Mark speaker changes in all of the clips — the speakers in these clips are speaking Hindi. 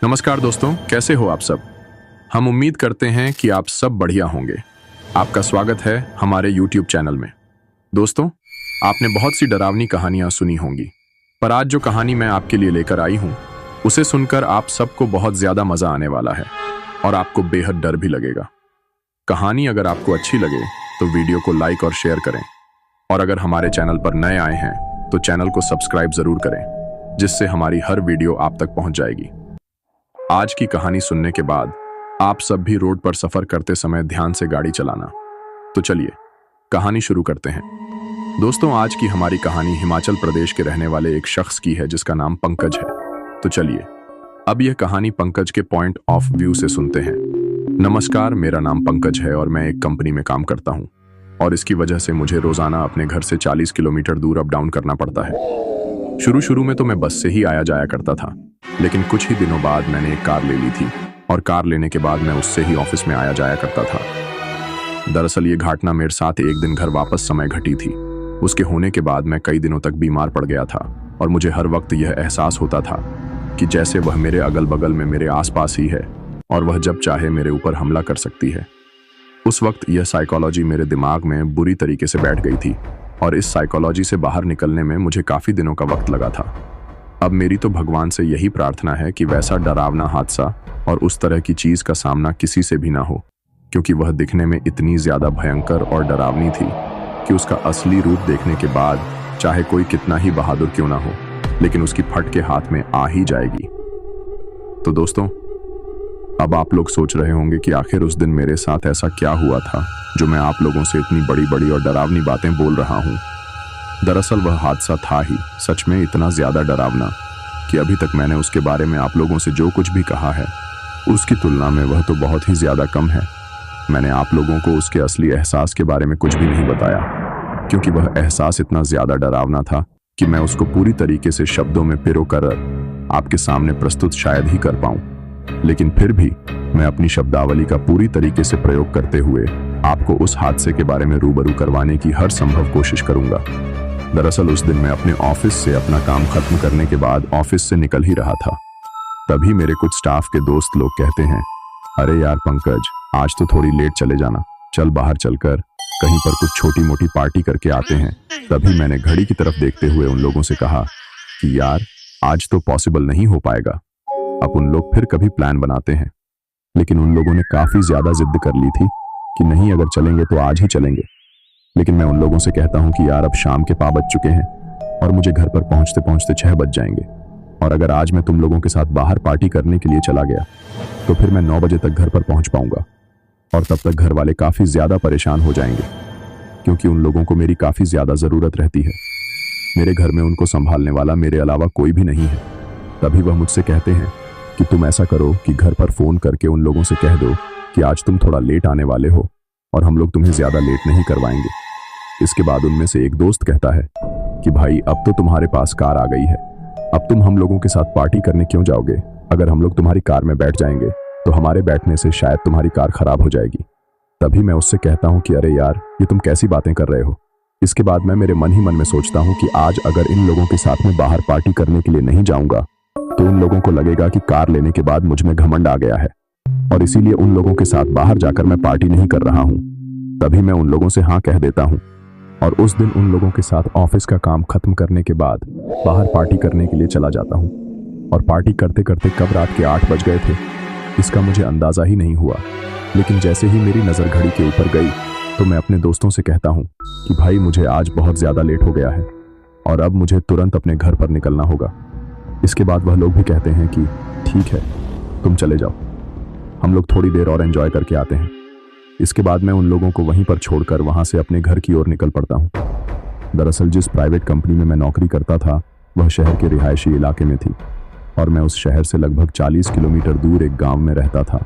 Speaker 1: नमस्कार दोस्तों, कैसे हो आप सब। हम उम्मीद करते हैं कि आप सब बढ़िया होंगे। आपका स्वागत है हमारे YouTube चैनल में। दोस्तों, आपने बहुत सी डरावनी कहानियां सुनी होंगी, पर आज जो कहानी मैं आपके लिए लेकर आई हूं, उसे सुनकर आप सबको बहुत ज्यादा मजा आने वाला है और आपको बेहद डर भी लगेगा। कहानी अगर आपको अच्छी लगे तो वीडियो को लाइक और शेयर करें, और अगर हमारे चैनल पर नए आए हैं तो चैनल को सब्सक्राइब जरूर करें, जिससे हमारी हर वीडियो आप तक पहुंच जाएगी। आज की कहानी सुनने के बाद आप सब भी रोड पर सफर करते समय ध्यान से गाड़ी चलाना। तो चलिए कहानी शुरू करते हैं। दोस्तों, आज की हमारी कहानी हिमाचल प्रदेश के रहने वाले एक शख्स की है जिसका नाम पंकज है। तो चलिए अब यह कहानी पंकज के पॉइंट ऑफ व्यू से सुनते हैं। नमस्कार, मेरा नाम पंकज है और मैं एक कंपनी में काम करता हूं, और इसकी वजह से मुझे रोजाना अपने घर से 40 किलोमीटर दूर अप डाउन करना पड़ता है। शुरू में तो मैं बस से ही आया जाया करता था, लेकिन कुछ ही दिनों बाद मैंने एक कार ले ली थी, और कार लेने के बाद मैं उससे ही ऑफिस में आया जाया करता था। दरअसल ये घटना मेरे साथ एक दिन घर वापस समय घटी थी। उसके होने के बाद मैं कई दिनों तक बीमार पड़ गया था, और मुझे हर वक्त यह एहसास होता था कि जैसे वह मेरे अगल बगल में मेरे आसपास ही है, और वह जब चाहे मेरे ऊपर हमला कर सकती है। उस वक्त यह साइकोलॉजी मेरे दिमाग में बुरी तरीके से बैठ गई थी, और इस साइकोलॉजी से बाहर निकलने में मुझे काफी दिनों का वक्त लगा था। अब मेरी तो भगवान से यही प्रार्थना है कि वैसा डरावना हादसा और उस तरह की चीज का सामना किसी से भी ना हो, क्योंकि वह दिखने में इतनी ज्यादा भयंकर और डरावनी थी कि उसका असली रूप देखने के बाद चाहे कोई कितना ही बहादुर क्यों ना हो, लेकिन उसकी फट के हाथ में आ ही जाएगी। तो दोस्तों, अब आप लोग सोच रहे होंगे कि आखिर उस दिन मेरे साथ ऐसा क्या हुआ था जो मैं आप लोगों से इतनी बड़ी बड़ी और डरावनी बातें बोल रहा हूं। दरअसल वह हादसा था ही सच में इतना ज्यादा डरावना कि अभी तक मैंने उसके बारे में आप लोगों से जो कुछ भी कहा है, उसकी तुलना में वह तो बहुत ही ज्यादा कम है। मैंने आप लोगों को उसके असली एहसास के बारे में कुछ भी नहीं बताया, क्योंकि वह एहसास इतना ज्यादा डरावना था कि मैं उसको पूरी तरीके से शब्दों में पिरो कर आपके सामने प्रस्तुत शायद ही कर पाऊं। लेकिन फिर भी मैं अपनी शब्दावली का पूरी तरीके से प्रयोग करते हुए आपको उस हादसे के बारे में रूबरू करवाने की हर संभव कोशिश करूंगा। दरअसल उस दिन मैं अपने ऑफिस से अपना काम खत्म करने के बाद ऑफिस से निकल ही रहा था। तभी मेरे कुछ स्टाफ के दोस्त लोग कहते हैं, अरे यार पंकज, आज तो थोड़ी लेट चले जाना, चल बाहर चलकर कहीं पर कुछ छोटी मोटी पार्टी करके आते हैं। तभी मैंने घड़ी की तरफ देखते हुए उन लोगों से कहा कि यार आज तो पॉसिबल नहीं हो पाएगा, अब उन लोग फिर कभी प्लान बनाते हैं। लेकिन उन लोगों ने काफी ज्यादा जिद कर ली थी कि नहीं, अगर चलेंगे तो आज ही चलेंगे। लेकिन मैं उन लोगों से कहता हूं कि यार अब शाम के 5 बज चुके हैं और मुझे घर पर पहुंचते पहुंचते 6 बज जाएंगे, और अगर आज मैं तुम लोगों के साथ बाहर पार्टी करने के लिए चला गया तो फिर मैं 9 बजे तक घर पर पहुंच पाऊंगा, और तब तक घर वाले काफी ज्यादा परेशान हो जाएंगे, क्योंकि उन लोगों को मेरी काफी ज्यादा जरूरत रहती है। मेरे घर में उनको संभालने वाला मेरे अलावा कोई भी नहीं है। तभी वह मुझसे कहते हैं कि तुम ऐसा करो कि घर पर फोन करके उन लोगों से कह दो कि आज तुम थोड़ा लेट आने वाले हो और हम लोग तुम्हें ज्यादा लेट नहीं करवाएंगे। इसके बाद उनमें से एक दोस्त कहता है कि भाई अब तो तुम्हारे पास कार आ गई है, अब तुम हम लोगों के साथ पार्टी करने क्यों जाओगे? अगर हम लोग तुम्हारी कार में बैठ जाएंगे तो हमारे बैठने से शायद तुम्हारी कार खराब हो जाएगी। तभी मैं उससे कहता हूं कि अरे यार, ये तुम कैसी बातें कर रहे हो। इसके बाद मैं मेरे मन ही मन में सोचता हूं कि आज अगर इन लोगों के साथ में बाहर पार्टी करने के लिए नहीं जाऊंगा तो उन लोगों को लगेगा कि कार लेने के बाद मुझ में घमंड आ गया है, और इसीलिए उन लोगों के साथ बाहर जाकर मैं पार्टी नहीं कर रहा हूं। तभी मैं उन लोगों से हाँ कह देता हूं, और उस दिन उन लोगों के साथ ऑफिस का काम खत्म करने के बाद बाहर पार्टी करने के लिए चला जाता हूं। और पार्टी करते करते कब रात के 8 बज गए थे इसका मुझे अंदाजा ही नहीं हुआ। लेकिन जैसे ही मेरी नजर घड़ी के ऊपर गई तो मैं अपने दोस्तों से कहता हूं कि भाई मुझे आज बहुत ज्यादा लेट हो गया है और अब मुझे तुरंत अपने घर पर निकलना होगा। इसके बाद वह लोग भी कहते हैं कि ठीक है, तुम चले जाओ, हम लोग थोड़ी देर और एंजॉय करके आते हैं। इसके बाद मैं उन लोगों को वहीं पर छोड़कर वहां से अपने घर की ओर निकल पड़ता हूं। दरअसल जिस प्राइवेट कंपनी में मैं नौकरी करता था वह शहर के रिहायशी इलाके में थी, और मैं उस शहर से लगभग 40 किलोमीटर दूर एक गांव में रहता था,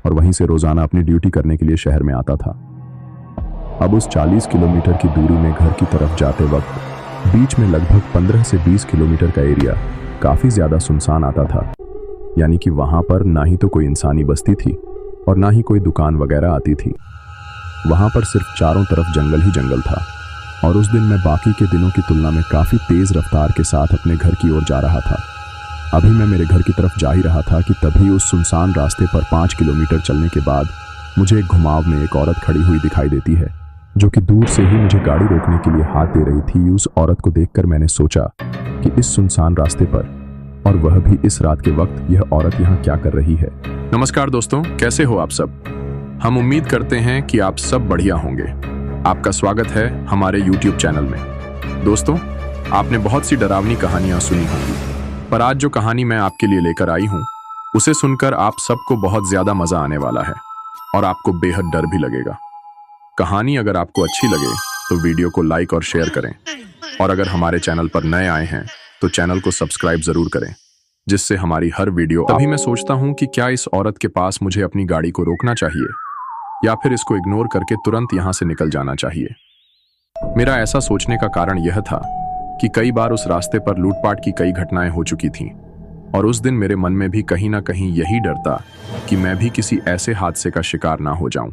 Speaker 1: और वहीं से रोजाना अपनी ड्यूटी करने के लिए शहर में आता था। अब उस 40 किलोमीटर की दूरी में घर की तरफ जाते वक्त बीच में लगभग 15 से 20 किलोमीटर का एरिया काफी ज्यादा सुनसान आता था, यानी कि वहां पर ना ही तो कोई इंसानी बस्ती थी और ना ही कोई दुकान वगैरह आती थी। वहां पर सिर्फ चारों तरफ जंगल ही जंगल था, और उस दिन मैं बाकी के दिनों की तुलना में काफी तेज रफ्तार के साथ अपने घर की ओर जा रहा था। अभी मैं मेरे घर की तरफ जा ही रहा था कि तभी उस सुनसान रास्ते पर 5 किलोमीटर चलने के बाद मुझे एक घुमाव में एक औरत खड़ी हुई दिखाई देती है, जो कि दूर से ही मुझे गाड़ी रोकने के लिए हाथ दे रही थी। उस औरत को देखकर मैंने सोचा कि इस सुनसान रास्ते पर, और वह भी इस रात के वक्त, यह औरत यहाँ क्या कर रही है। नमस्कार दोस्तों, कैसे हो आप सब। हम उम्मीद करते हैं कि आप सब बढ़िया होंगे। आपका स्वागत है हमारे YouTube चैनल में। दोस्तों, आपने बहुत सी डरावनी कहानियां सुनी होंगी, पर आज जो कहानी मैं आपके लिए लेकर आई हूं, उसे सुनकर आप सबको बहुत ज्यादा मजा आने वाला है और आपको बेहद डर भी लगेगा। कहानी अगर आपको अच्छी लगे तो वीडियो को लाइक और शेयर करें, और अगर हमारे चैनल पर नए आए हैं तो चैनल को सब्सक्राइब जरूर करें, जिससे हमारी हर वीडियो। तभी मैं सोचता हूं कि क्या इस औरत के पास मुझे अपनी गाड़ी को रोकना चाहिए या फिर इसको इग्नोर करके तुरंत यहां से निकल जाना चाहिए। मेरा ऐसा सोचने का कारण यह था कि कई बार उस रास्ते पर लूटपाट की कई घटनाएं हो चुकी थीं, और उस दिन मेरे मन में भी कहीं ना कहीं यही डर था कि मैं भी किसी ऐसे हादसे का शिकार ना हो जाऊं।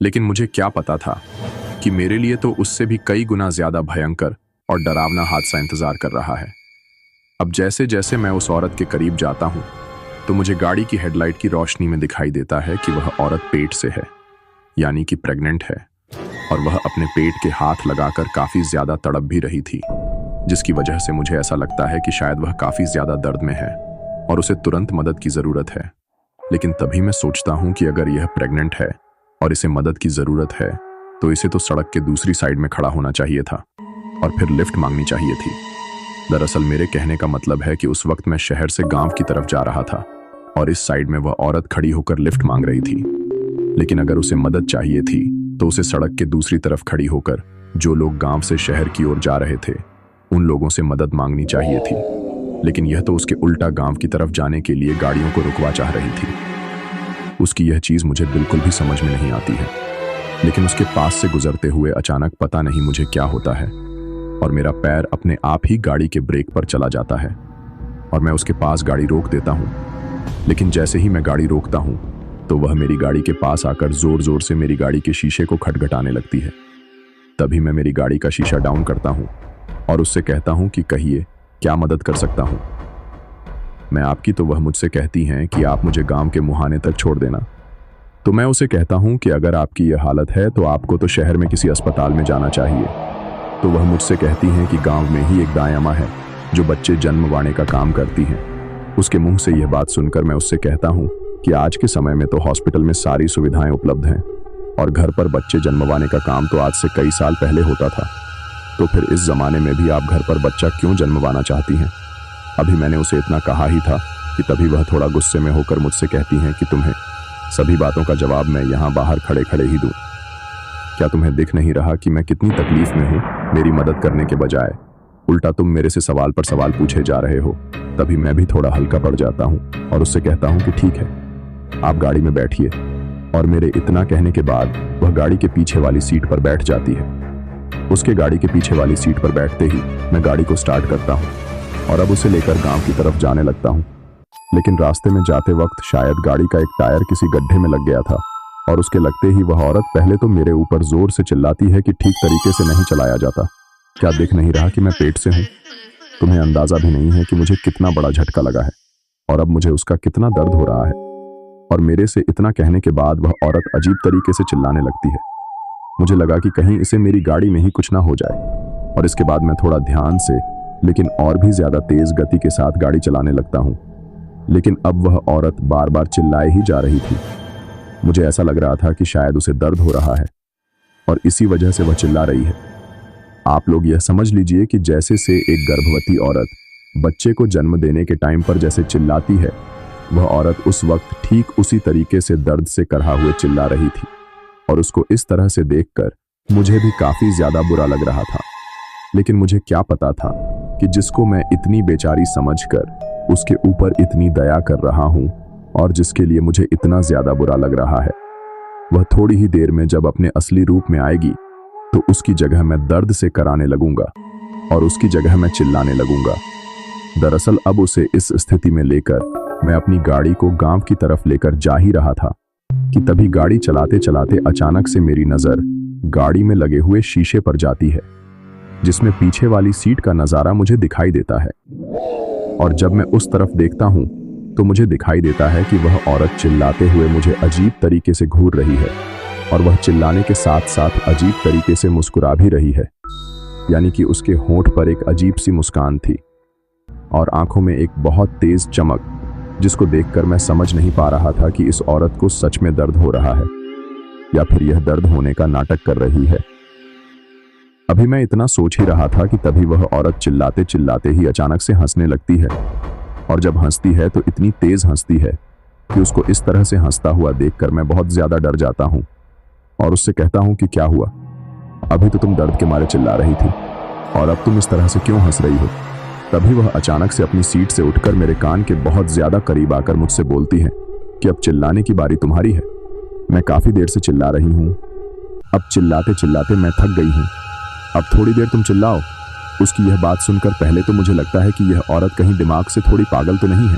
Speaker 1: लेकिन मुझे क्या पता था कि मेरे लिए तो उससे भी कई गुना ज्यादा भयंकर और डरावना हादसा इंतजार कर रहा है। अब जैसे जैसे मैं उस औरत के करीब जाता हूं, तो मुझे गाड़ी की हेडलाइट की रोशनी में दिखाई देता है कि वह औरत पेट से है, यानी कि प्रेग्नेंट है, और वह अपने पेट के हाथ लगाकर काफी ज्यादा तड़प भी रही थी, जिसकी वजह से मुझे ऐसा लगता है कि शायद वह काफी ज्यादा दर्द में है और उसे तुरंत मदद की जरूरत है। लेकिन तभी मैं सोचता हूं कि अगर यह प्रेग्नेंट है और इसे मदद की जरूरत है, तो इसे तो सड़क के दूसरी साइड में खड़ा होना चाहिए था और फिर लिफ्ट मांगनी चाहिए थी। दरअसल मेरे कहने का मतलब है कि उस वक्त मैं शहर से गांव की तरफ जा रहा था और इस साइड में वह औरत खड़ी होकर लिफ्ट मांग रही थी। लेकिन अगर उसे मदद चाहिए थी तो उसे सड़क के दूसरी तरफ खड़ी होकर जो लोग गांव से शहर की ओर जा रहे थे, उन लोगों से मदद मांगनी चाहिए थी। लेकिन यह तो उसके उल्टा गांव की तरफ जाने के लिए गाड़ियों को रुकवा चाह रही थी। उसकी यह चीज मुझे बिल्कुल भी समझ में नहीं आती है। लेकिन उसके पास से गुजरते हुए अचानक पता नहीं मुझे क्या होता है, और मेरा पैर अपने आप ही गाड़ी के ब्रेक पर चला जाता है और मैं उसके पास गाड़ी रोक देता हूं। लेकिन जैसे ही मैं गाड़ी रोकता हूं, तो वह मेरी गाड़ी के पास आकर जोर जोर से मेरी गाड़ी के शीशे को खटखटाने लगती है। तभी मैं मेरी गाड़ी का शीशा डाउन करता हूं और उससे कहता हूं कि कहिए, क्या मदद कर सकता हूं मैं आपकी। तो वह मुझसे कहती हैं कि आप मुझे गांव के मुहाने तक छोड़ देना। तो मैं उसे कहता हूं कि अगर आपकी यह हालत है तो आपको तो शहर में किसी अस्पताल में जाना चाहिए। तो वह मुझसे कहती हैं कि गांव में ही एक दाई अम्मा है जो बच्चे जन्मवाने का काम करती हैं। उसके मुंह से यह बात सुनकर मैं उससे कहता हूं कि आज के समय में तो हॉस्पिटल में सारी सुविधाएं उपलब्ध हैं, और घर पर बच्चे जन्मवाने का काम तो आज से कई साल पहले होता था। तो फिर इस जमाने में भी आप घर पर बच्चा क्यों जन्मवाना चाहती हैं। अभी मैंने उसे इतना कहा ही था कि तभी वह थोड़ा गुस्से में होकर मुझसे कहती हैं कि तुम्हें सभी बातों का जवाब मैं यहाँ बाहर खड़े खड़े ही दूं। क्या तुम्हें दिख नहीं रहा कि मैं कितनी तकलीफ में हूँ। मेरी मदद करने के बजाय उल्टा तुम मेरे से सवाल पर सवाल पूछे जा रहे हो। तभी मैं भी थोड़ा हल्का पड़ जाता हूँ और उससे कहता हूँ कि ठीक है, आप गाड़ी में बैठिए। और मेरे इतना कहने के बाद वह गाड़ी के पीछे वाली सीट पर बैठ जाती है। उसके गाड़ी के पीछे वाली सीट पर बैठते ही मैं गाड़ी को स्टार्ट करता हूँ और अब उसे लेकर गांव की तरफ जाने लगता हूँ। लेकिन रास्ते में जाते वक्त शायद गाड़ी का एक टायर किसी गड्ढे में लग गया था, और उसके लगते ही वह औरत पहले तो मेरे ऊपर जोर से चिल्लाती है कि ठीक तरीके से नहीं चलाया जाता। क्या दिख नहीं रहा कि मैं पेट से हूँ। तुम्हें अंदाजा भी नहीं है कि मुझे कितना बड़ा झटका लगा है और अब मुझे उसका कितना दर्द हो रहा है। और मेरे से इतना कहने के बाद वह औरत अजीब तरीके से चिल्लाने लगती है। मुझे लगा कि कहीं इसे मेरी गाड़ी में ही कुछ ना हो जाए, और इसके बाद मैं थोड़ा ध्यान से लेकिन और भी ज्यादा तेज गति के साथ गाड़ी चलाने लगता हूँ। लेकिन अब वह औरत बार बार चिल्लाए ही जा रही थी। मुझे ऐसा लग रहा था कि शायद उसे दर्द हो रहा है और इसी वजह से वह चिल्ला रही है। आप लोग यह समझ लीजिए कि जैसे से एक गर्भवती औरत बच्चे को जन्म देने के टाइम पर जैसे चिल्लाती है, वह औरत उस वक्त ठीक उसी तरीके से दर्द से करहा हुए चिल्ला रही थी। और उसको इस तरह से देखकर मुझे भी काफी ज्यादा बुरा लग रहा था। लेकिन मुझे क्या पता था कि जिसको मैं इतनी बेचारी समझकर उसके ऊपर इतनी दया कर रहा हूं और जिसके लिए मुझे इतना ज्यादा बुरा लग रहा है, वह थोड़ी ही देर में जब अपने असली रूप में आएगी तो उसकी जगह मैं दर्द से कराने लगूंगा और उसकी जगह मैं चिल्लाने लगूंगा। दरअसल अब उसे इस स्थिति में लेकर मैं अपनी गाड़ी को गांव की तरफ लेकर जा ही रहा था कि तभी गाड़ी चलाते चलाते अचानक से मेरी नजर गाड़ी में लगे हुए शीशे पर जाती है, जिसमें पीछे वाली सीट का नजारा मुझे दिखाई देता है। और जब मैं उस तरफ देखता हूँ तो मुझे दिखाई देता है कि वह औरत चिल्लाते हुए मुझे अजीब तरीके से घूर रही है और वह चिल्लाने के साथ साथ अजीब तरीके से मुस्कुरा भी रही है, यानी कि उसके होंठ पर एक अजीब सी मुस्कान थी और आंखों में एक बहुत तेज चमक, जिसको देखकर मैं समझ नहीं पा रहा था कि इस औरत को सच में दर्द हो रहा है या फिर यह दर्द होने का नाटक कर रही है। अभी मैं इतना सोच ही रहा था कि तभी वह औरत चिल्लाते चिल्लाते ही अचानक से हंसने लगती है और जब हंसती है तो इतनी तेज हंसती है कि उसको इस तरह से हंसता हुआ देखकर मैं बहुत ज्यादा डर जाता हूँ और उससे कहता हूँ कि क्या हुआ, अभी तो तुम दर्द के मारे चिल्ला रही थी और अब तुम इस तरह से क्यों हंस रही हो। तभी वह अचानक से अपनी सीट से उठकर मेरे कान के बहुत ज्यादा करीब आकर मुझसे बोलती है कि अब चिल्लाने की बारी तुम्हारी है, मैं काफी देर से चिल्ला रही हूँ, अब चिल्लाते चिल्लाते मैं थक गई हूँ, अब थोड़ी देर तुम चिल्लाओ। उसकी यह बात सुनकर पहले तो मुझे लगता है कि यह औरत कहीं दिमाग से थोड़ी पागल तो नहीं है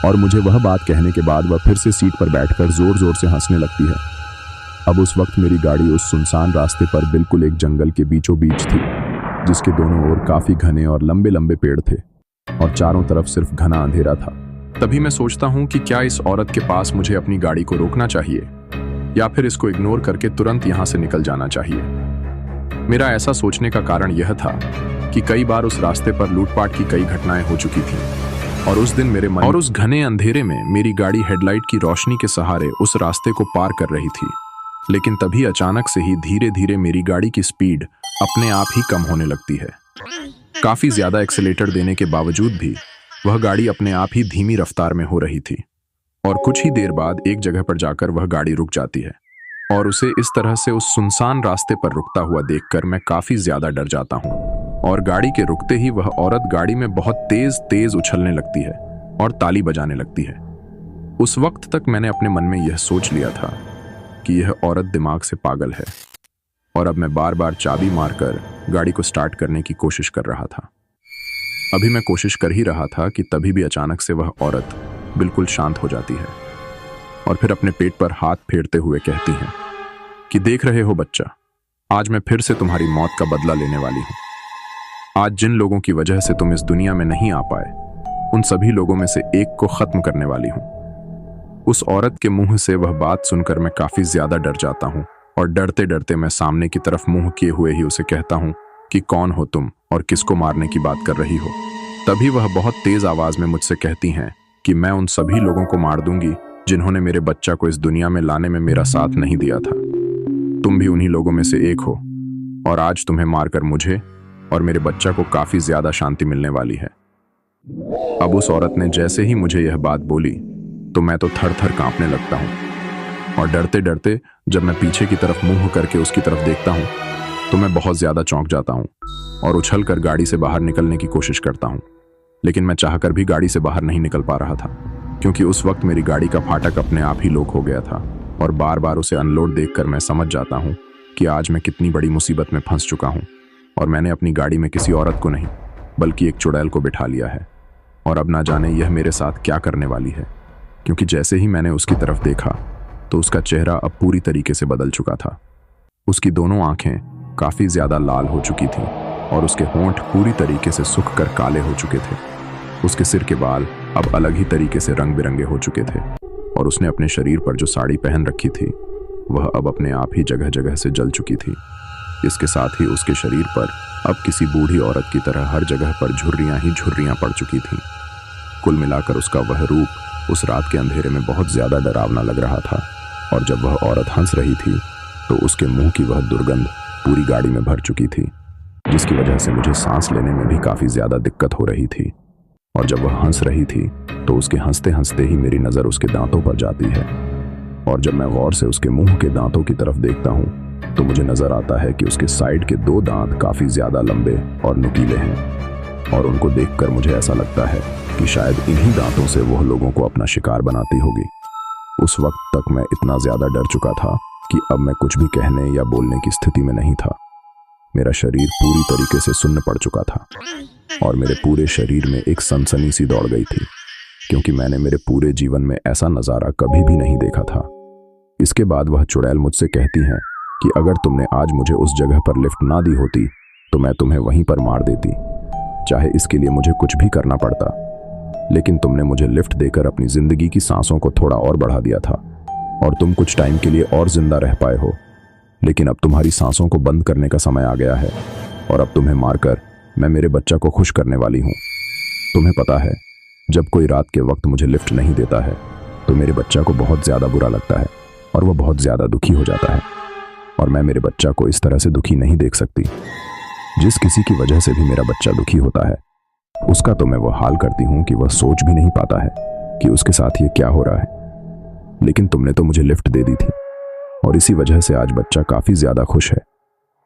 Speaker 1: और मुझे वह बात कहने के बाद वह फिर से सीट पर बैठकर जोर जोर से हंसने लगती है। अब उस वक्त मेरी गाड़ी उस सुनसान रास्ते पर बिल्कुल एक जंगल के बीचों बीच थी, जिसके दोनों ओर काफी घने और लंबे लंबे पेड़ थे और चारों तरफ सिर्फ घना अंधेरा था। तभी मैं सोचता हूँ कि क्या इस औरत के पास मुझे अपनी गाड़ी को रोकना चाहिए या फिर इसको इग्नोर करके तुरंत यहाँ से निकल जाना चाहिए। मेरा ऐसा सोचने का कारण यह था कि कई बार उस रास्ते पर लूटपाट की कई घटनाएं हो चुकी थीं और उस दिन मेरे मन और उस घने अंधेरे में मेरी गाड़ी हेडलाइट की रोशनी के सहारे उस रास्ते को पार कर रही थी। लेकिन तभी अचानक से ही धीरे धीरे मेरी गाड़ी की स्पीड अपने आप ही कम होने लगती है। काफी ज्यादा एक्सीलेटर देने के बावजूद भी वह गाड़ी अपने आप ही धीमी रफ्तार में हो रही थी और कुछ ही देर बाद एक जगह पर जाकर वह गाड़ी रुक जाती है और उसे इस तरह से उस सुनसान रास्ते पर रुकता हुआ देखकर मैं काफी ज्यादा डर जाता हूँ और गाड़ी के रुकते ही वह औरत गाड़ी में बहुत तेज तेज उछलने लगती है और ताली बजाने लगती है। उस वक्त तक मैंने अपने मन में यह सोच लिया था कि यह औरत दिमाग से पागल है और अब मैं बार बार चाबी मारकर गाड़ी को स्टार्ट करने की कोशिश कर रहा था। अभी मैं कोशिश कर ही रहा था कि तभी भी अचानक से वह औरत बिल्कुल शांत हो जाती है और फिर अपने पेट पर हाथ फेरते हुए कहती है कि देख रहे हो बच्चा, आज मैं फिर से तुम्हारी मौत का बदला लेने वाली हूं। आज जिन लोगों की वजह से तुम इस दुनिया में नहीं आ पाए, उन सभी लोगों में से एक को खत्म करने वाली हूं। उस औरत के मुंह से वह बात सुनकर मैं काफी ज्यादा डर जाता हूं और डरते डरते मैं सामने की तरफ मुंह किए हुए ही उसे कहता हूं कि कौन हो तुम और किसको मारने की बात कर रही हो। तभी वह बहुत तेज आवाज में मुझसे कहती हैं कि मैं उन सभी लोगों को मार दूंगी जिन्होंने मेरे बच्चा को इस दुनिया में लाने में मेरा साथ नहीं दिया था। तुम भी उन्हीं लोगों में से एक हो और आज तुम्हें मारकर मुझे और मेरे बच्चा को काफी ज्यादा शांति मिलने वाली है। अब उस औरत ने जैसे ही मुझे यह बात बोली तो मैं तो थर थर कांपने लगता हूँ और डरते डरते जब मैं पीछे की तरफ मुंह करके उसकी तरफ देखता हूँ तो मैं बहुत ज्यादा चौंक जाता हूँ और उछलकर गाड़ी से बाहर निकलने की कोशिश करता हूँ। लेकिन मैं चाहकर भी गाड़ी से बाहर नहीं निकल पा रहा था क्योंकि उस वक्त मेरी गाड़ी का फाटक अपने आप ही लॉक हो गया था और बार बार उसे अनलोड देखकर मैं समझ जाता हूँ कि आज मैं कितनी बड़ी मुसीबत में फंस चुका हूँ और मैंने अपनी गाड़ी में किसी औरत को नहीं बल्कि एक चुड़ैल को बिठा लिया है और अब ना जाने यह मेरे साथ क्या करने वाली है। क्योंकि जैसे ही मैंने उसकी तरफ देखा तो उसका चेहरा अब पूरी तरीके से बदल चुका था। उसकी दोनों आंखें काफी ज्यादा लाल हो चुकी थीं और उसके होंठ पूरी तरीके से सूख कर काले हो चुके थे। उसके सिर के बाल अब अलग ही तरीके से रंग बिरंगे हो चुके थे और उसने अपने शरीर पर जो साड़ी पहन रखी थी वह अब अपने आप ही जगह जगह से जल चुकी थी। इसके साथ ही उसके शरीर पर अब किसी बूढ़ी औरत की तरह हर जगह पर झुर्रियां ही झुर्रियां पड़ चुकी थीं। कुल मिलाकर उसका वह रूप उस रात के अंधेरे में बहुत ज्यादा डरावना लग रहा था और जब वह औरत हंस रही थी तो उसके मुंह की वह दुर्गंध पूरी गाड़ी में भर चुकी थी, जिसकी वजह से मुझे सांस लेने में भी काफी ज्यादा दिक्कत हो रही थी। और जब वह हंस रही थी तो उसके हंसते हंसते ही मेरी नजर उसके दांतों पर जाती है और जब मैं गौर से उसके मुंह के दांतों की तरफ देखता हूँ तो मुझे नजर आता है कि उसके साइड के 2 दांत काफी ज्यादा लंबे और नुकीले हैं और उनको देखकर मुझे ऐसा लगता है कि शायद इन्हीं दांतों से वह लोगों को अपना शिकार बनाती होगी। उस वक्त तक मैं इतना ज्यादा डर चुका था कि अब मैं कुछ भी कहने या बोलने की स्थिति में नहीं था। मेरा शरीर पूरी तरीके से सुन्न पड़ चुका था और मेरे पूरे शरीर में एक सनसनी सी दौड़ गई थी क्योंकि मैंने मेरे पूरे जीवन में ऐसा नजारा कभी भी नहीं देखा था। इसके बाद वह चुड़ैल मुझसे कहती हैं कि अगर तुमने आज मुझे उस जगह पर लिफ्ट ना दी होती तो मैं तुम्हें वहीं पर मार देती, चाहे इसके लिए मुझे कुछ भी करना पड़ता। लेकिन तुमने मुझे लिफ्ट देकर अपनी जिंदगी की सांसों को थोड़ा और बढ़ा दिया था और तुम कुछ टाइम के लिए और जिंदा रह पाए हो। लेकिन अब तुम्हारी सांसों को बंद करने का समय आ गया है और अब तुम्हें मारकर मैं मेरे बच्चा को खुश करने वाली हूँ। तुम्हें पता है, जब कोई रात के वक्त मुझे लिफ्ट नहीं देता है तो मेरे बच्चा को बहुत ज़्यादा बुरा लगता है और वह बहुत ज़्यादा दुखी हो जाता है, और मैं मेरे बच्चा को इस तरह से दुखी नहीं देख सकती। जिस किसी की वजह से भी मेरा बच्चा दुखी होता है उसका तो मैं वो हाल करती हूँ कि वह सोच भी नहीं पाता है कि उसके साथ ये क्या हो रहा है। लेकिन तुमने तो मुझे लिफ्ट दे दी थी और इसी वजह से आज बच्चा काफ़ी ज़्यादा खुश है।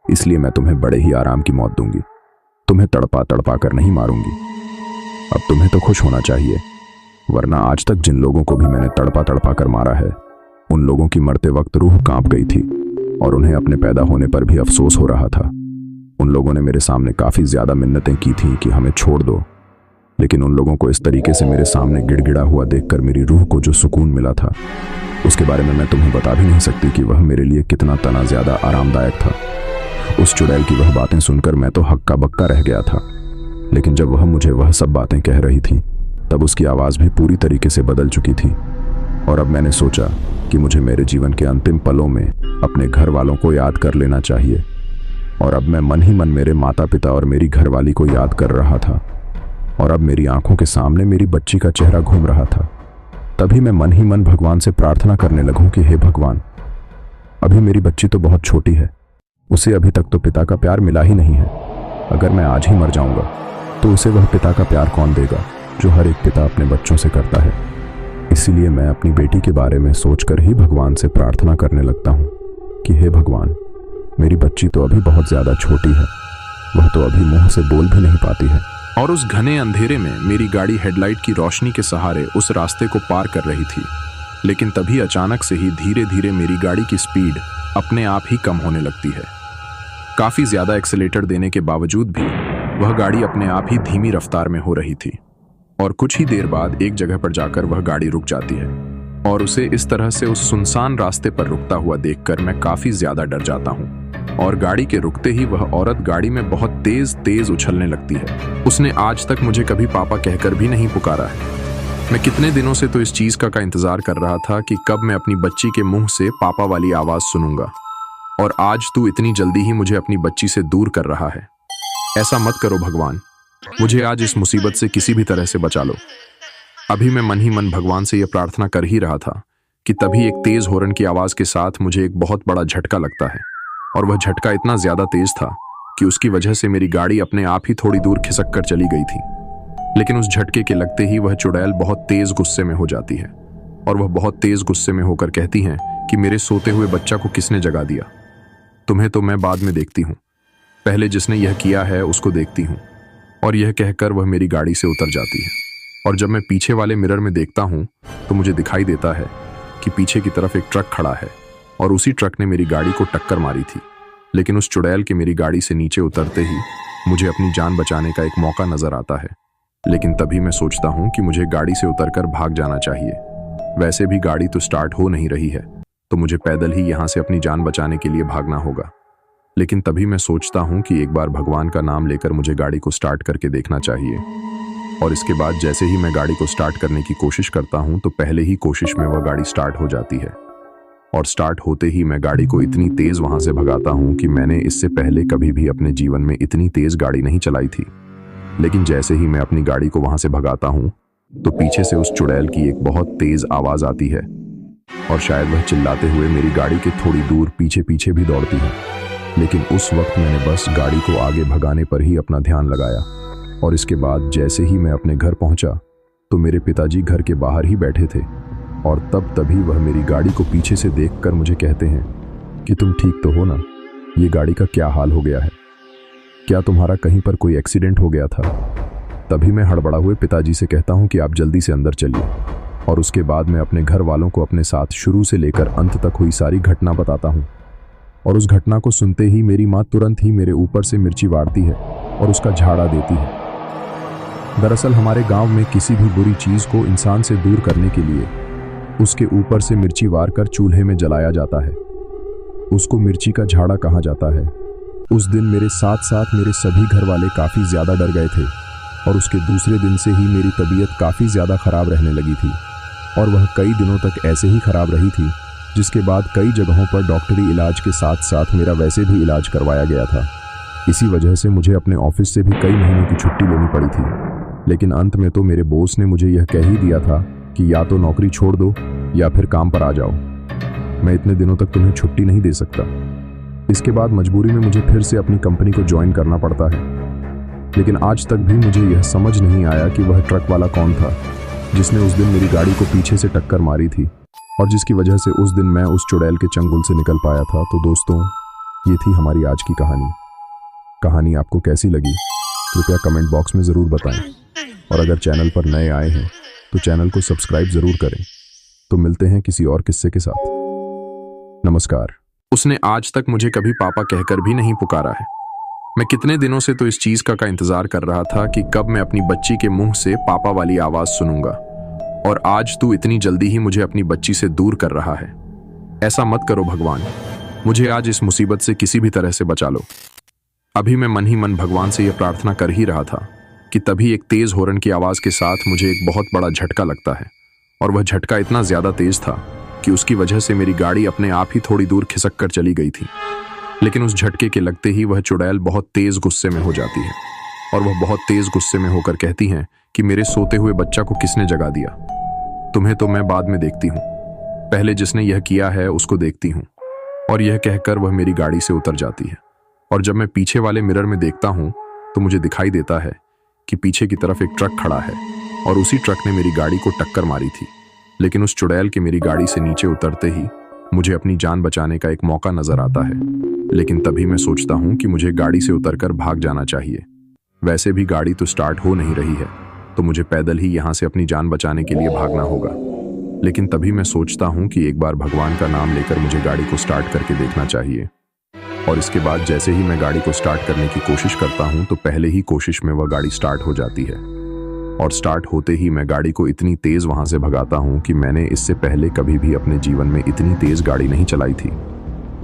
Speaker 1: इसलिए मैं तुम्हें बड़े ही आराम की मौत दूंगी, तुम्हें तड़पा तड़पा कर नहीं मारूंगी। अब तुम्हें तो खुश होना चाहिए, वरना आज तक जिन लोगों को भी मैंने तड़पा तड़पा कर मारा है उन लोगों की मरते वक्त रूह कांप गई थी और उन्हें अपने पैदा होने पर भी अफसोस हो रहा था। उन लोगों ने मेरे सामने काफ़ी ज़्यादा मिन्नतें की थी कि हमें छोड़ दो, लेकिन उन लोगों को इस तरीके से मेरे सामने गिड़गिड़ा हुआ देखकर मेरी रूह को जो सुकून मिला था उसके बारे में मैं तुम्हें बता भी नहीं सकती कि वह मेरे लिए कितना तना ज़्यादा आरामदायक था। उस चुड़ैल की वह बातें सुनकर मैं तो हक्का बक्का रह गया था, लेकिन जब वह मुझे वह सब बातें कह रही थी तब उसकी आवाज़ भी पूरी तरीके से बदल चुकी थी। और अब मैंने सोचा कि मुझे मेरे जीवन के अंतिम पलों में अपने घर वालों को याद कर लेना चाहिए, और अब मैं मन ही मन मेरे माता पिता और मेरी घरवाली को याद कर रहा था, और अब मेरी आंखों के सामने मेरी बच्ची का चेहरा घूम रहा था। तभी मैं मन ही मन भगवान से प्रार्थना करने लगूं कि हे भगवान, अभी मेरी बच्ची तो बहुत छोटी है, उसे अभी तक तो पिता का प्यार मिला ही नहीं है। अगर मैं आज ही मर जाऊंगा तो उसे वह पिता का प्यार कौन देगा जो हर एक पिता अपने बच्चों से करता है। इसीलिए मैं अपनी बेटी के बारे में सोचकर ही भगवान से प्रार्थना करने लगता हूँ कि हे भगवान, मेरी बच्ची तो अभी बहुत ज़्यादा छोटी है, वह तो अभी मुंह से बोल भी नहीं पाती है। और उस घने अंधेरे में मेरी गाड़ी हेडलाइट की रोशनी के सहारे उस रास्ते को पार कर रही थी, लेकिन तभी अचानक से ही धीरे धीरे मेरी गाड़ी की स्पीड अपने आप ही कम होने लगती है। काफ़ी ज़्यादा एक्सेलेरेटर देने के बावजूद भी वह गाड़ी अपने आप ही धीमी रफ्तार में हो रही थी, और कुछ ही देर बाद एक जगह पर जाकर वह गाड़ी रुक जाती है, और उसे इस तरह से उस सुनसान रास्ते पर रुकता हुआ देखकर मैं काफ़ी ज़्यादा डर जाता हूँ। और गाड़ी के रुकते ही वह औरत गाड़ी में बहुत तेज तेज उछलने लगती है। उसने आज तक मुझे कभी पापा कहकर भी नहीं पुकारा है। मैं कितने दिनों से तो इस चीज़ का इंतज़ार कर रहा था कि कब मैं अपनी बच्ची के मुंह से पापा वाली आवाज़ सुनूंगा, और आज तू इतनी जल्दी ही मुझे अपनी बच्ची से दूर कर रहा है। ऐसा मत करो भगवान, मुझे आज इस मुसीबत से किसी भी तरह से बचा लो। अभी मैं मन ही मन भगवान से यह प्रार्थना कर ही रहा था कि तभी एक तेज हॉर्न की आवाज़ के साथ मुझे एक बहुत बड़ा झटका लगता है, और वह झटका इतना ज़्यादा तेज था कि उसकी वजह से मेरी गाड़ी अपने आप ही थोड़ी दूर खिसक कर चली गई थी। लेकिन उस झटके के लगते ही वह चुड़ैल बहुत तेज गुस्से में हो जाती है, और वह बहुत तेज गुस्से में होकर कहती हैं कि मेरे सोते हुए बच्चा को किसने जगा दिया। तुम्हें तो मैं बाद में देखती हूँ, पहले जिसने यह किया है उसको देखती हूँ। और यह कहकर वह मेरी गाड़ी से उतर जाती है, और जब मैं पीछे वाले मिरर में देखता हूँ तो मुझे दिखाई देता है कि पीछे की तरफ एक ट्रक खड़ा है, और उसी ट्रक ने मेरी गाड़ी को टक्कर मारी थी। लेकिन उस चुड़ैल के मेरी गाड़ी से नीचे उतरते ही मुझे अपनी जान बचाने का एक मौका नजर आता है। लेकिन तभी मैं सोचता हूँ कि मुझे गाड़ी से उतरकर भाग जाना चाहिए। वैसे भी गाड़ी तो स्टार्ट हो नहीं रही है, तो मुझे पैदल ही यहाँ से अपनी जान बचाने के लिए भागना होगा। लेकिन तभी मैं सोचता हूँ कि एक बार भगवान का नाम लेकर मुझे गाड़ी को स्टार्ट करके देखना चाहिए। और इसके बाद जैसे ही मैं गाड़ी को स्टार्ट करने की कोशिश करता हूँ तो पहले ही कोशिश में वह गाड़ी स्टार्ट हो जाती है, और स्टार्ट होते ही मैं गाड़ी को इतनी तेज वहां से भगाता हूं कि मैंने इससे पहले कभी भी अपने जीवन में इतनी तेज गाड़ी नहीं चलाई थी। लेकिन जैसे ही मैं अपनी गाड़ी को वहां से भगाता हूं तो पीछे से उस चुड़ैल की एक बहुत तेज आवाज आती है, और शायद वह चिल्लाते हुए मेरी गाड़ी के थोड़ी दूर पीछे पीछे भी दौड़ती है। लेकिन उस वक्त मैंने बस गाड़ी को आगे भगाने पर ही अपना ध्यान लगाया, और इसके बाद जैसे ही मैं अपने घर पहुंचा तो मेरे पिताजी घर के बाहर ही बैठे थे, और तभी वह मेरी गाड़ी को पीछे से देखकर मुझे कहते हैं कि तुम ठीक तो हो ना, ये गाड़ी का क्या हाल हो गया है, क्या तुम्हारा कहीं पर कोई एक्सीडेंट हो गया था। तभी मैं हड़बड़ा हुए पिताजी से कहता हूँ कि आप जल्दी से अंदर चलिए, और उसके बाद मैं अपने घर वालों को अपने साथ शुरू से लेकर अंत तक हुई सारी घटना बताता हूँ। और उस घटना को सुनते ही मेरी माँ तुरंत ही मेरे ऊपर से मिर्ची वारती है और उसका झाड़ा देती है। दरअसल हमारे गांव में किसी भी बुरी चीज़ को इंसान से दूर करने के लिए उसके ऊपर से मिर्ची वार कर चूल्हे में जलाया जाता है। उसको मिर्ची का झाड़ा कहा जाता है। उस दिन मेरे साथ साथ मेरे सभी घर वाले काफ़ी ज़्यादा डर गए थे, और उसके दूसरे दिन से ही मेरी तबीयत काफ़ी ज़्यादा ख़राब रहने लगी थी और वह कई दिनों तक ऐसे ही ख़राब रही थी, जिसके बाद कई जगहों पर डॉक्टरी इलाज के साथ साथ मेरा वैसे भी इलाज करवाया गया था। इसी वजह से मुझे अपने ऑफिस से भी कई महीनों की छुट्टी लेनी पड़ी थी। लेकिन अंत में तो मेरे बॉस ने मुझे यह कह ही दिया था कि या तो नौकरी छोड़ दो या फिर काम पर आ जाओ। मैं इतने दिनों तक तुम्हें छुट्टी नहीं दे सकता। इसके बाद मजबूरी में मुझे फिर से अपनी कंपनी को ज्वाइन करना पड़ता है। लेकिन आज तक भी मुझे यह समझ नहीं आया कि वह ट्रक वाला कौन था जिसने उस दिन मेरी गाड़ी को पीछे से टक्कर मारी थी और जिसकी वजह से उस दिन मैं उस चुड़ैल के चंगुल से निकल पाया था। तो दोस्तों, ये थी हमारी आज की कहानी आपको कैसी लगी कृपया कमेंट बॉक्स में ज़रूर बताएं और अगर चैनल पर नए आए हैं तो चैनल को सब्सक्राइब ज़रूर करें। तो मिलते हैं किसी और किस्से के साथ। नमस्कार। उसने आज तक मुझे कभी पापा कहकर भी नहीं पुकारा है। मैं कितने दिनों से तो इस चीज़ का इंतज़ार कर रहा था कि कब मैं अपनी बच्ची के मुंह से पापा वाली आवाज़ सुनूंगा, और आज तू इतनी जल्दी ही मुझे अपनी बच्ची से दूर कर रहा है। ऐसा मत करो भगवान, मुझे आज इस मुसीबत से किसी भी तरह से बचा लो। अभी मैं मन ही मन भगवान से यह प्रार्थना कर ही रहा था कि तभी एक तेज हॉर्न की आवाज़ के साथ मुझे एक बहुत बड़ा झटका लगता है, और वह झटका इतना ज़्यादा तेज था कि उसकी वजह से मेरी गाड़ी अपने आप ही थोड़ी दूर खिसक कर चली गई थी। लेकिन उस झटके के लगते ही वह चुड़ैल बहुत तेज गुस्से में हो जाती है और वह बहुत तेज गुस्से में होकर कहती हैं कि मेरे सोते हुए बच्चा को किसने जगा दिया? तुम्हें तो मैं बाद में देखती हूँ, पहले जिसने यह किया है उसको देखती हूँ। और यह कहकर वह मेरी गाड़ी से उतर जाती है। और जब मैं पीछे वाले मिरर में देखता हूँ तो मुझे दिखाई देता है कि पीछे की तरफ एक ट्रक खड़ा है और उसी ट्रक ने मेरी गाड़ी को टक्कर मारी थी। लेकिन उस चुड़ैल के मेरी गाड़ी से नीचे उतरते ही मुझे अपनी जान बचाने का एक मौका नजर आता है। लेकिन तभी मैं सोचता हूँ कि मुझे गाड़ी से उतरकर भाग जाना चाहिए। वैसे भी गाड़ी तो स्टार्ट हो नहीं रही है, तो मुझे पैदल ही यहाँ से अपनी जान बचाने के लिए भागना होगा। लेकिन तभी मैं सोचता हूँ कि एक बार भगवान का नाम लेकर मुझे गाड़ी को स्टार्ट करके देखना चाहिए। और इसके बाद जैसे ही मैं गाड़ी को स्टार्ट करने की कोशिश करता हूँ तो पहले ही कोशिश में वह गाड़ी स्टार्ट हो जाती है। और स्टार्ट होते ही मैं गाड़ी को इतनी तेज वहां से भगाता हूँ कि मैंने इससे पहले कभी भी अपने जीवन में इतनी तेज गाड़ी नहीं चलाई थी।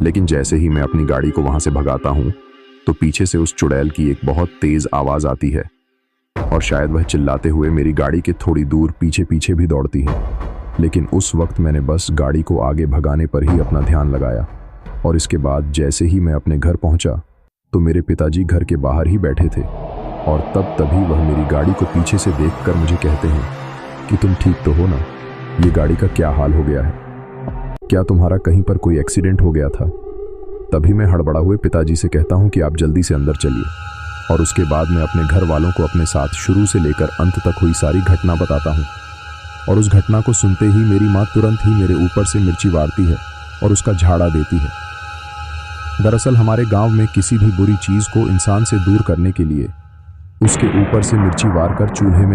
Speaker 1: लेकिन जैसे ही मैं अपनी गाड़ी को वहां से भगाता हूँ तो पीछे से उस चुड़ैल की एक बहुत तेज आवाज आती है और शायद वह चिल्लाते हुए मेरी गाड़ी के थोड़ी दूर पीछे पीछे भी दौड़ती है। लेकिन उस वक्त मैंने बस गाड़ी को आगे भगाने पर ही अपना ध्यान लगाया। और इसके बाद जैसे ही मैं अपने घर पहुंचा तो मेरे पिताजी घर के बाहर ही बैठे थे और तभी वह मेरी गाड़ी को पीछे से देखकर मुझे कहते हैं कि तुम ठीक तो हो ना? ये गाड़ी का क्या हाल हो गया है? क्या तुम्हारा कहीं पर कोई एक्सीडेंट हो गया था? तभी मैं हड़बड़ा हुए पिताजी से कहता हूँ कि आप जल्दी से अंदर चलिए। और उसके बाद मैं अपने घर वालों को अपने साथ शुरू से लेकर अंत तक हुई सारी घटना बताता हूँ। और उस घटना को सुनते ही मेरी माँ तुरंत ही मेरे ऊपर से मिर्ची वारती है और उसका झाड़ा देती है। दरअसल हमारे गांव में किसी भी बुरी चीज को इंसान से दूर करने के लिए उसके ऊपर से मिर्ची वार कर चूल्हे में